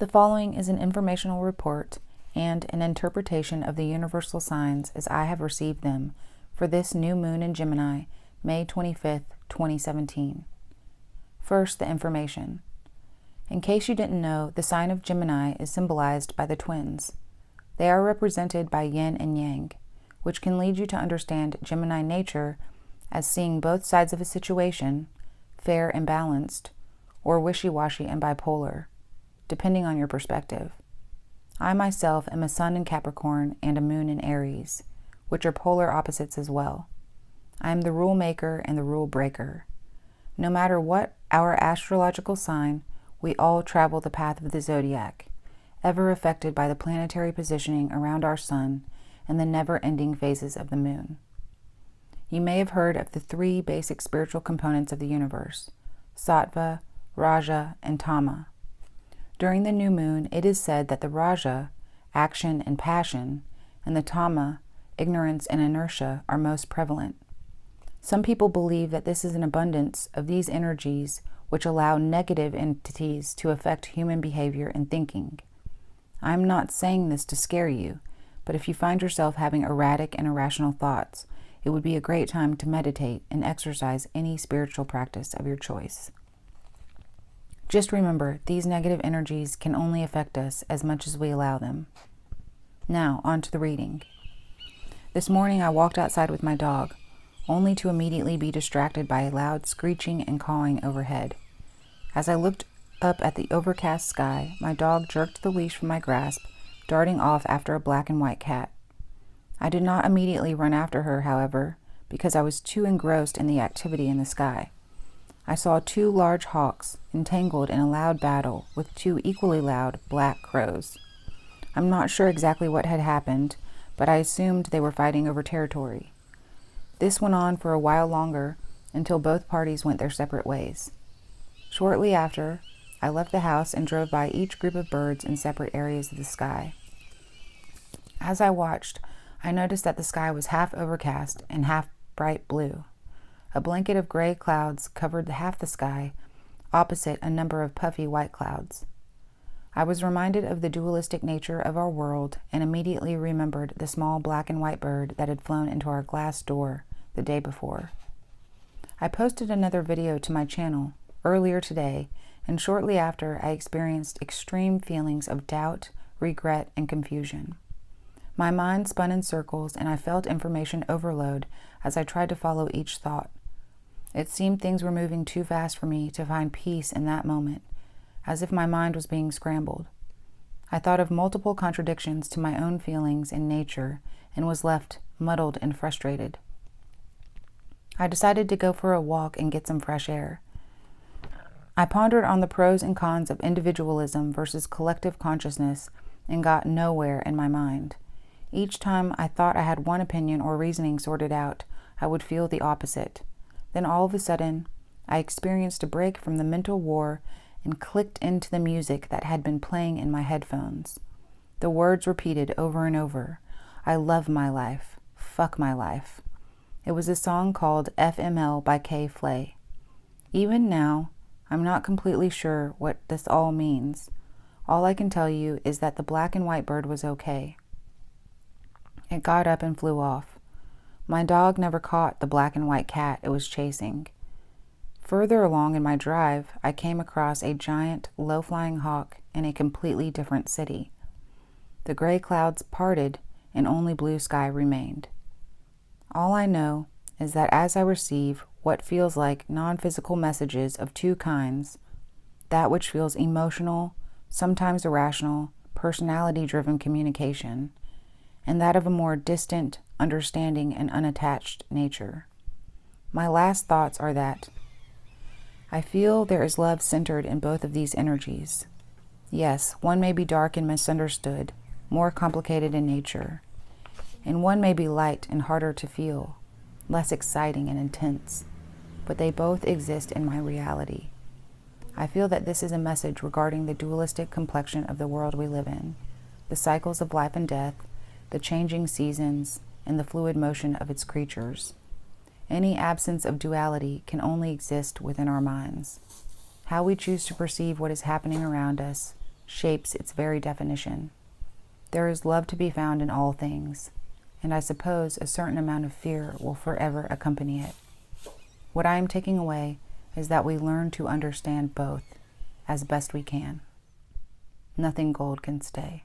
The following is an informational report and an interpretation of the universal signs as I have received them for this new moon in Gemini, May 25th, 2017. First, the information. In case you didn't know, the sign of Gemini is symbolized by the twins. They are represented by yin and yang, which can lead you to understand Gemini nature as seeing both sides of a situation, fair and balanced, or wishy-washy and bipolar, depending on your perspective. I myself am a sun in Capricorn and a moon in Aries, which are polar opposites as well. I am the rule maker and the rule breaker. No matter what our astrological sign, we all travel the path of the zodiac, ever affected by the planetary positioning around our sun and the never-ending phases of the moon. You may have heard of the three basic spiritual components of the universe: Sattva, Raja, and Tama. During the new moon, it is said that the Raja, action and passion, and the Tama, ignorance and inertia, are most prevalent. Some people believe that this is an abundance of these energies which allow negative entities to affect human behavior and thinking. I'm not saying this to scare you, but if you find yourself having erratic and irrational thoughts, it would be a great time to meditate and exercise any spiritual practice of your choice. Just remember, these negative energies can only affect us as much as we allow them. Now, on to the reading. This morning I walked outside with my dog, only to immediately be distracted by a loud screeching and cawing overhead. As I looked up at the overcast sky, my dog jerked the leash from my grasp, darting off after a black and white cat. I did not immediately run after her, however, because I was too engrossed in the activity in the sky. I saw two large hawks entangled in a loud battle with two equally loud black crows. I'm not sure exactly what had happened, but I assumed they were fighting over territory. This went on for a while longer until both parties went their separate ways. Shortly after, I left the house and drove by each group of birds in separate areas of the sky. As I watched, I noticed that the sky was half overcast and half bright blue. A blanket of gray clouds covered half the sky, opposite a number of puffy white clouds. I was reminded of the dualistic nature of our world and immediately remembered the small black and white bird that had flown into our glass door the day before. I posted another video to my channel earlier today, and shortly after I experienced extreme feelings of doubt, regret, and confusion. My mind spun in circles and I felt information overload as I tried to follow each thought. It seemed things were moving too fast for me to find peace in that moment, as if my mind was being scrambled. I thought of multiple contradictions to my own feelings and nature and was left muddled and frustrated. I decided to go for a walk and get some fresh air. I pondered on the pros and cons of individualism versus collective consciousness and got nowhere in my mind. Each time I thought I had one opinion or reasoning sorted out, I would feel the opposite. Then all of a sudden, I experienced a break from the mental war and clicked into the music that had been playing in my headphones. The words repeated over and over: I love my life. Fuck my life. It was a song called FML by K. Flay. Even now, I'm not completely sure what this all means. All I can tell you is that the black and white bird was okay. It got up and flew off. My dog never caught the black and white cat it was chasing. Further along in my drive, I came across a giant, low-flying hawk in a completely different city. The gray clouds parted and only blue sky remained. All I know is that as I receive what feels like non-physical messages of two kinds, that which feels emotional, sometimes irrational, personality-driven communication, and that of a more distant, understanding, and unattached nature. My last thoughts are that I feel there is love centered in both of these energies. Yes, one may be dark and misunderstood, more complicated in nature, and one may be light and harder to feel, less exciting and intense, but they both exist in my reality. I feel that this is a message regarding the dualistic complexion of the world we live in, the cycles of life and death, the changing seasons, and the fluid motion of its creatures. Any absence of duality can only exist within our minds. How we choose to perceive what is happening around us shapes its very definition. There is love to be found in all things, and I suppose a certain amount of fear will forever accompany it. What I am taking away is that we learn to understand both as best we can. Nothing gold can stay.